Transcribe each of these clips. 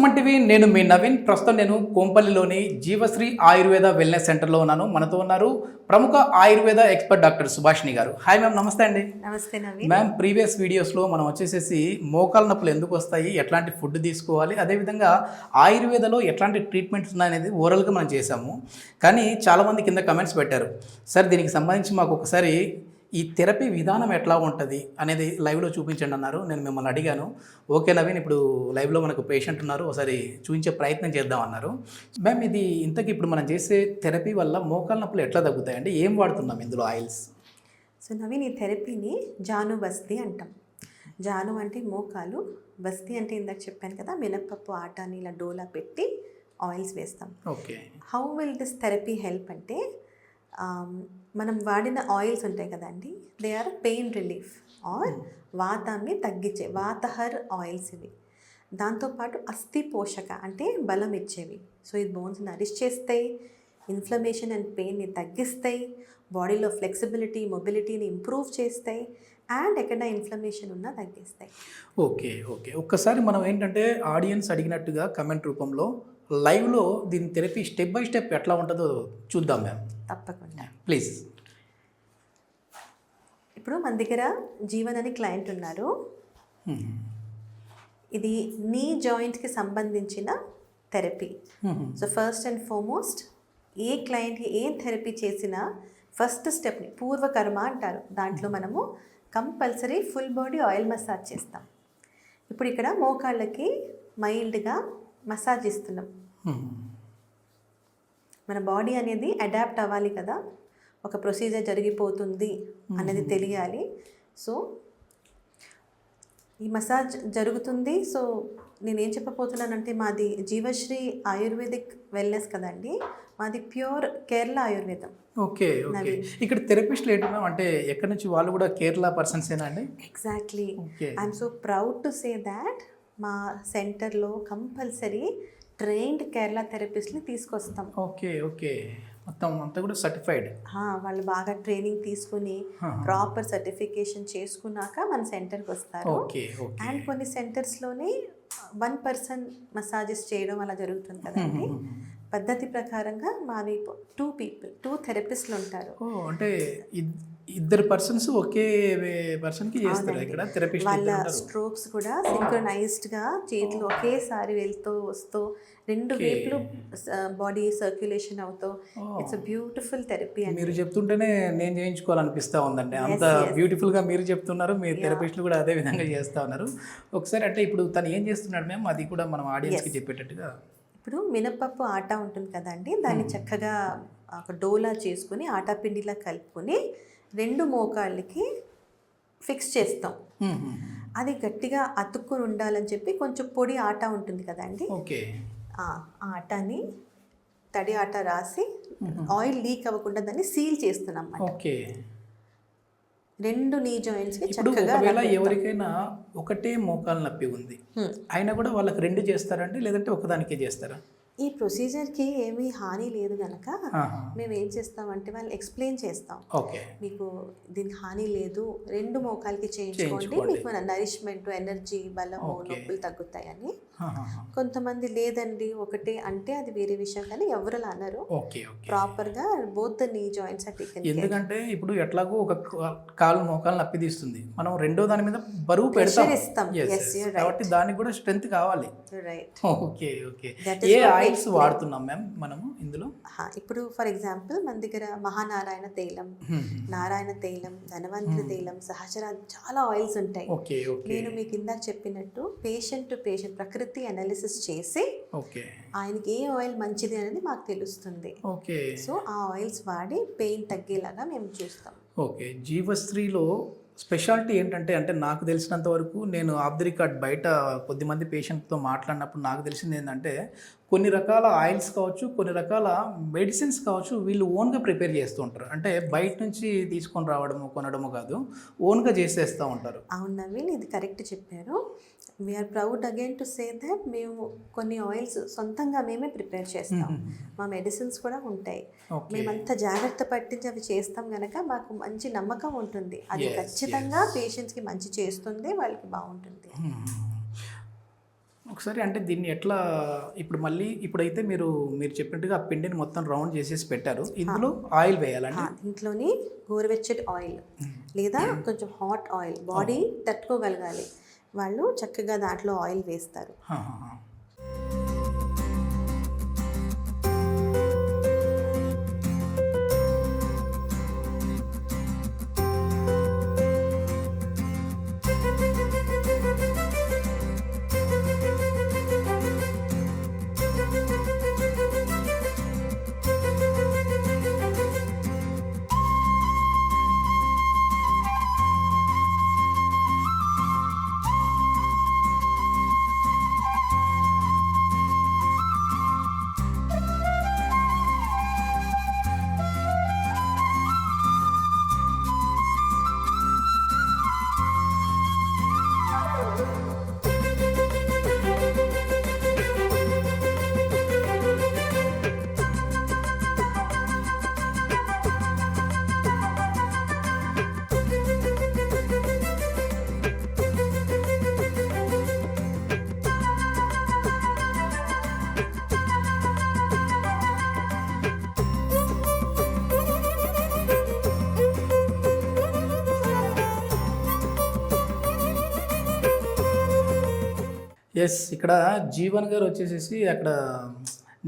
Suman TV నేను మీ నవీన్. ప్రస్తుతం నేను కోంపల్లిలోని జీవశ్రీ ఆయుర్వేద వెల్నెస్ సెంటర్లో ఉన్నాను. మనతో ఉన్నారు ప్రముఖ ఆయుర్వేద ఎక్స్పర్ట్ డాక్టర్ సుభాషిణి గారు. హాయ్ మ్యామ్, నమస్తే అండి. నమస్తే నవీన్. మ్యామ్, ప్రీవియస్ వీడియోస్లో మనం వచ్చేసేసి మోకాల నొప్పులు ఎందుకు వస్తాయి, ఎట్లాంటి ఫుడ్ తీసుకోవాలి, అదేవిధంగా ఆయుర్వేదలో ఎట్లాంటి ట్రీట్మెంట్స్ ఉన్నాయనేది ఓవరాల్గా మనం చేసాము. కానీ చాలామంది కింద కమెంట్స్ పెట్టారు, సార్ దీనికి సంబంధించి మాకు ఒకసారి ఈ థెరపీ విధానం ఎట్లా ఉంటుంది అనేది లైవ్లో చూపించండి అన్నారు. నేను మిమ్మల్ని అడిగాను. ఓకే నవీన్, ఇప్పుడు లైవ్లో మనకు పేషెంట్ ఉన్నారు, ఒకసారి చూపించే ప్రయత్నం చేద్దాం అన్నారు. మ్యామ్, ఇది ఇంతకీ ఇప్పుడు మనం చేసే థెరపీ వల్ల మోకాల నొప్పులు ఎట్లా తగ్గుతాయండి? ఏం వాడుతున్నాం ఇందులో ఆయిల్స్? సో నవీన్, ఈ థెరపీని జాను బస్తీ అంటాం. జాను అంటే మోకాలు, బస్తీ అంటే ఇందాక చెప్పాను కదా, మినప్పప్పు ఆటాని ఇలా డోలా పెట్టి ఆయిల్స్ వేస్తాం. Okay. How will this therapy help అంటే, మనం వాడిన ఆయిల్స్ ఉంటాయి కదండి, they are pain relief are వాతాన్ని తగ్గించే వాతహర్ ఆయిల్స్ ఇవి. దాంతోపాటు అస్థి పోషక అంటే బలం ఇచ్చేవి. సో ఈ బోన్స్ నరిష్ చేస్తాయి, ఇన్ఫ్లమేషన్ అండ్ పెయిన్ని తగ్గిస్తాయి, బాడీలో ఫ్లెక్సిబిలిటీ మొబిలిటీని ఇంప్రూవ్ చేస్తాయి, అండ్ ఎక్కడ ఇన్ఫ్లమేషన్ ఉన్నా తగ్గిస్తాయి. ఓకే ఓకే ఒక్కసారి మనం ఏంటంటే ఆడియన్స్ అడిగినట్టుగా కమెంట్ రూపంలో లైవ్లో దీని థెరపీ స్టెప్ బై స్టెప్ ఎట్లా ఉంటుందో చూద్దాం మ్యామ్. తప్పకుండా ప్లీజ్. ఇప్పుడు మన దగ్గర జీవన్ అని క్లయింట్ ఉన్నారు. ఇది నీ జాయింట్కి సంబంధించిన therapy. So first and foremost ఏ క్లయింట్కి ఏం థెరపీ చేసినా ఫస్ట్ స్టెప్ని పూర్వకర్మ అంటారు. దాంట్లో మనము compulsory full body oil massage చేస్తాం. ఇప్పుడు ఇక్కడ మోకాళ్ళకి మైల్డ్గా మసాజ్ ఇస్తున్నాం. మన బాడీ అనేది అడాప్ట్ అవ్వాలి కదా, ఒక ప్రొసీజర్ జరిగిపోతుంది అనేది తెలియాలి. సో ఈ మసాజ్ జరుగుతుంది. సో నేనేం చెప్పబోతున్నానంటే, మాది జీవశ్రీ ఆయుర్వేదిక్ వెల్నెస్ కదండి, మాది ప్యూర్ కేరళ ఆయుర్వేదం. Okay okay. ఇక్కడ థెరపిస్ట్లు ఏంటి మ్యామ్, అంటే ఎక్కడి నుంచి వాళ్ళు కూడా కేరళ పర్సన్సేనా అండి? Exactly. I'm so proud to say that మా సెంటర్లో కంపల్సరీ ట్రైన్డ్ కేరళ థెరపిస్ట్ని తీసుకొస్తాం. Okay okay. మొత్తం అంతా కూడా సర్టిఫైడ్. వాళ్ళు బాగా ట్రైనింగ్ తీసుకుని ప్రాపర్ సర్టిఫికేషన్ చేసుకున్నాక మన సెంటర్కి వస్తారు. అండ్ కొన్ని సెంటర్స్లోనే 1 person మసాజెస్ చేయడం అలా జరుగుతుంది కదండి. పద్ధతి ప్రకారంగా మావి 2 థెరపిస్ట్లు ఉంటారు. అంటే ఇద్దరు పర్సన్స్ ఒకే పర్సన్కి చేస్తారు ఇక్కడ థెరపిస్ట్. వాళ్ళ స్ట్రోక్స్ కూడా సింక్రనైజ్డ్గా చేతులు ఒకేసారి వెళ్తూ వస్తూ 2 వైపులు బాడీ సర్క్యులేషన్ అవుతూ ఇట్స్ అ బ్యూటిఫుల్ థెరపీ. మీరు చెప్తుంటేనే నేను చేయించుకోవాలనిపిస్తూ ఉందండి. అంత బ్యూటిఫుల్గా మీరు చెప్తున్నారు, మీ థెరపిస్టులు కూడా అదే విధంగా చేస్తూ ఉన్నారు. ఒకసారి అంటే ఇప్పుడు తను ఏం చేస్తున్నాడు మేము, అది కూడా మనం ఆడియన్స్కి చెప్పేటట్టుగా. ఇప్పుడు మినపప్పు ఆటా ఉంటుంది కదండి, దాన్ని చక్కగా ఒక డోలా చేసుకుని ఆటా పిండిలా కలుపుకొని 2 మోకాళ్ళకి ఫిక్స్ చేస్తాం. అది గట్టిగా అతుక్కుని ఉండాలని చెప్పి కొంచెం పొడి ఆటా ఉంటుంది కదండి, ఆ ఆటాని తడి ఆటా రాసి ఆయిల్ లీక్ అవ్వకుండా దాన్ని సీల్ చేస్తున్నాం. ఓకే. 2 నీ జాయింట్స్కి చక్కగా. ఒకవేళ ఎవరికైనా ఒకటే మోకాలు నొప్పి ఉంది అయినా కూడా వాళ్ళకి 2 చేస్తారండి, లేదంటే ఒకదానికే చేస్తారా? ఈ ప్రొసీజర్కి ఏమీ హాని లేదు కనుక మేము ఏం చేస్తామంటే వాళ్ళు ఎక్స్ప్లెయిన్ చేస్తాం, మీకు దీనికి హాని లేదు, 2 మోకాలకి చేయించుకోండి, మీకు మన నరిష్మెంట్ ఎనర్జీ బలము నొప్పులు తగ్గుతాయని. కొంతమంది లేదండి ఒకటే అంటే అది వేరే విషయం, కానీ ఎవరు అనరు. ప్రాపర్గా both the knee joints are taken. ఎందుకంటే ఇప్పుడు ఎట్లాగో ఒక కాలు మోకాలు నొప్పి తీస్తుంది, మనం రెండో దాని మీద బరువు పెడతాం, కాబట్టి దానికి కూడా స్ట్రెంత్ కావాలి. Okay okay. ఏ ఆయిల్స్ వాడుతున్నాం మ్యామ్ మనము ఇందులో? ఇప్పుడు ఫర్ ఎగ్జాంపుల్ మన దగ్గర మహానారాయణ తైలం, నారాయణ తైలం, ధనవంతరి తైలం, సహచర చాలా ఆయిల్స్ ఉంటాయి. నేను మీకు ఇందాక చెప్పినట్టు పేషెంట్ టు పేషెంట్ ప్రకృతి అనాలిసిస్ చేసి ఆయనకి ఏ ఆయిల్ మంచిది అనేది మాకు తెలుస్తుంది. సో ఆ ఆయిల్స్ వాడి పెయిన్ తగ్గేలాగా మేము చూస్తాం. ఓకే. జీవశ్రీలో స్పెషాలిటీ ఏంటంటే, అంటే నాకు తెలిసినంత వరకు, నేను ఆఫ్ ది రికార్డ్ బయట కొద్దిమంది పేషెంట్తో మాట్లాడినప్పుడు నాకు తెలిసింది ఏంటంటే, కొన్ని రకాల ఆయిల్స్ కావచ్చు, కొన్ని రకాల మెడిసిన్స్ కావచ్చు, వీళ్ళు ఓన్గా ప్రిపేర్ చేస్తూ ఉంటారు. అంటే బయట నుంచి తీసుకొని రావడము కొనడము కాదు, ఓన్గా చేసేస్తూ ఉంటారు. అవును నవీన్, ఇది కరెక్ట్ చెప్పారు. We are proud again to say that మేము కొన్ని ఆయిల్స్ సొంతంగా మేమే ప్రిపేర్ చేస్తాం. మా మెడిసిన్స్ కూడా ఉంటాయి. మేమంతా జాగ్రత్త పట్టించి అవి చేస్తాం కనుక మాకు మంచి నమ్మకం ఉంటుంది, అది ఖచ్చితంగా పేషెంట్స్కి మంచి చేస్తుంది, వాళ్ళకి బాగుంటుంది. ఒకసారి అంటే దీన్ని ఎట్లా ఇప్పుడు మళ్ళీ ఇప్పుడైతే మీరు చెప్పినట్టుగా ఆ పిండిని మొత్తం రౌండ్ చేసేసి పెట్టారు, ఇందులో ఆయిల్ వేయాలండి. దీంట్లోని గోరువెచ్చటి ఆయిల్ లేదా కొంచెం హాట్ ఆయిల్, బాడీ తట్టుకోగలగాలి వాళ్ళు చక్కగా దాంట్లో ఆయిల్ వేస్తారు. ఎస్, ఇక్కడ జీవన్ గారు వచ్చేసేసి అక్కడ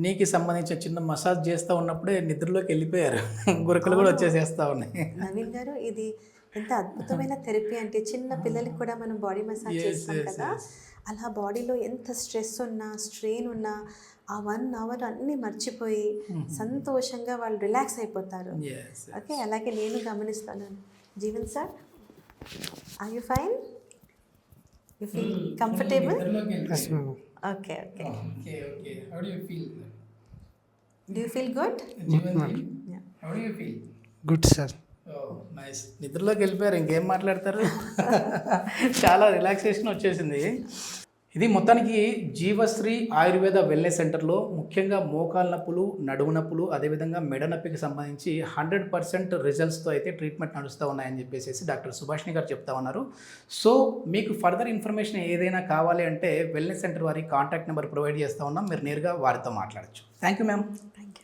నీకు సంబంధించిన చిన్న మసాజ్ చేస్తూ ఉన్నప్పుడే నిద్రలోకి వెళ్ళిపోయారు, గురకలు కూడా వచ్చేసేస్తూ ఉన్నాయి. నవీన్ గారు, ఇది ఎంత అద్భుతమైన థెరపీ అంటే చిన్న పిల్లలకి కూడా మనం బాడీ మసాజ్ చేస్తాం కదా, అలా బాడీలో ఎంత స్ట్రెస్ ఉన్నా స్ట్రెయిన్ ఉన్నా ఆ 1 hour అన్నీ మర్చిపోయి సంతోషంగా వాళ్ళు రిలాక్స్ అయిపోతారు. ఓకే, అలాగే నేను గమనిస్తాను. Jeevan sir, are you fine? You feel comfortable? Okay okay. Do you feel good? Good sir. Nice. నిద్రలోకి వెళ్ళిపోయారు, ఇంకేం మాట్లాడతారు. చాలా రిలాక్సేషన్ వచ్చేసింది. ఇది మొత్తానికి జీవశ్రీ ఆయుర్వేద వెల్నెస్ సెంటర్లో ముఖ్యంగా మోకాలు నొప్పులు, నడుము నొప్పులు, అదేవిధంగా మెడ నొప్పికి సంబంధించి 100% రిజల్ట్స్తో అయితే ట్రీట్మెంట్ నడుస్తూ ఉన్నాయని చెప్పేసి డాక్టర్ సుభాషిణి గారు చెప్తా ఉన్నారు. సో మీకు ఫర్దర్ ఇన్ఫర్మేషన్ ఏదైనా కావాలి అంటే వెల్నెస్ సెంటర్ వారి కాంటాక్ట్ నెంబర్ ప్రొవైడ్ చేస్తూ ఉన్నాం, మీరు నేరుగా వారితో మాట్లాడచ్చు. Thank you ma'am. Thank you.